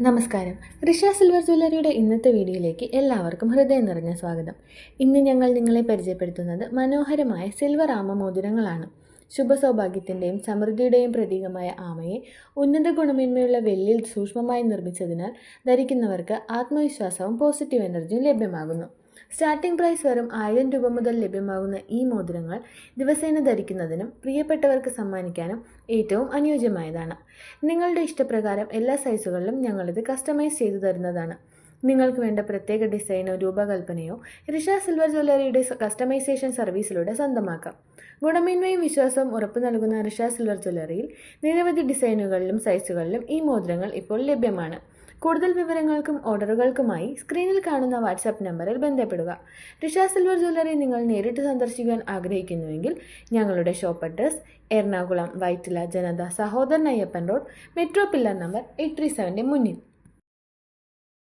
നമസ്കാരം. ഋഷ സിൽവർ ജ്വല്ലറിയുടെ ഇന്നത്തെ വീഡിയോയിലേക്ക് എല്ലാവർക്കും ഹൃദയം നിറഞ്ഞ സ്വാഗതം. ഇന്ന് ഞങ്ങൾ നിങ്ങളെ പരിചയപ്പെടുത്തുന്നത് മനോഹരമായ സിൽവർ ആമ മോതിരങ്ങളാണ്. ശുഭസൗഭാഗ്യത്തിൻ്റെയും സമൃദ്ധിയുടെയും പ്രതീകമായ ആമയെ ഉന്നത ഗുണമേന്മയുള്ള വെള്ളിയിൽ സൂക്ഷ്മമായി നിർമ്മിച്ചതിനാൽ ധരിക്കുന്നവർക്ക് ആത്മവിശ്വാസവും പോസിറ്റീവ് എനർജിയും ലഭ്യമാകുന്നു. സ്റ്റാർട്ടിംഗ് പ്രൈസ് വെറും 1000 രൂപ മുതൽ ലഭ്യമാകുന്ന ഈ മോതിരങ്ങൾ ദിവസേന ധരിക്കുന്നതിനും പ്രിയപ്പെട്ടവർക്ക് സമ്മാനിക്കാനും ഏറ്റവും അനുയോജ്യമായതാണ്. നിങ്ങളുടെ ഇഷ്ടപ്രകാരം എല്ലാ സൈസുകളിലും ഞങ്ങളിത് കസ്റ്റമൈസ് ചെയ്തു തരുന്നതാണ്. നിങ്ങൾക്ക് വേണ്ട പ്രത്യേക ഡിസൈനോ രൂപകൽപ്പനയോ ഋഷ സിൽവർ ജ്വല്ലറിയുടെ കസ്റ്റമൈസേഷൻ സർവീസിലൂടെ സ്വന്തമാക്കാം. ഗുണമേന്മയും വിശ്വാസവും ഉറപ്പു നൽകുന്ന ഋഷ സിൽവർ ജ്വല്ലറിയിൽ നിരവധി ഡിസൈനുകളിലും സൈസുകളിലും ഈ മോതിരങ്ങൾ ഇപ്പോൾ ലഭ്യമാണ്. കൂടുതൽ വിവരങ്ങൾക്കും ഓർഡറുകൾക്കുമായി സ്ക്രീനിൽ കാണുന്ന വാട്സാപ്പ് നമ്പറിൽ ബന്ധപ്പെടുക. ഋഷ സിൽവർ ജ്വല്ലറി നിങ്ങൾ നേരിട്ട് സന്ദർശിക്കാൻ ആഗ്രഹിക്കുന്നുവെങ്കിൽ ഞങ്ങളുടെ ഷോപ്പ് അഡ്രസ് എറണാകുളം വൈറ്റില ജനത Sahodaran Ayyappan road, metro pillar number 837 മുന്നിൽ.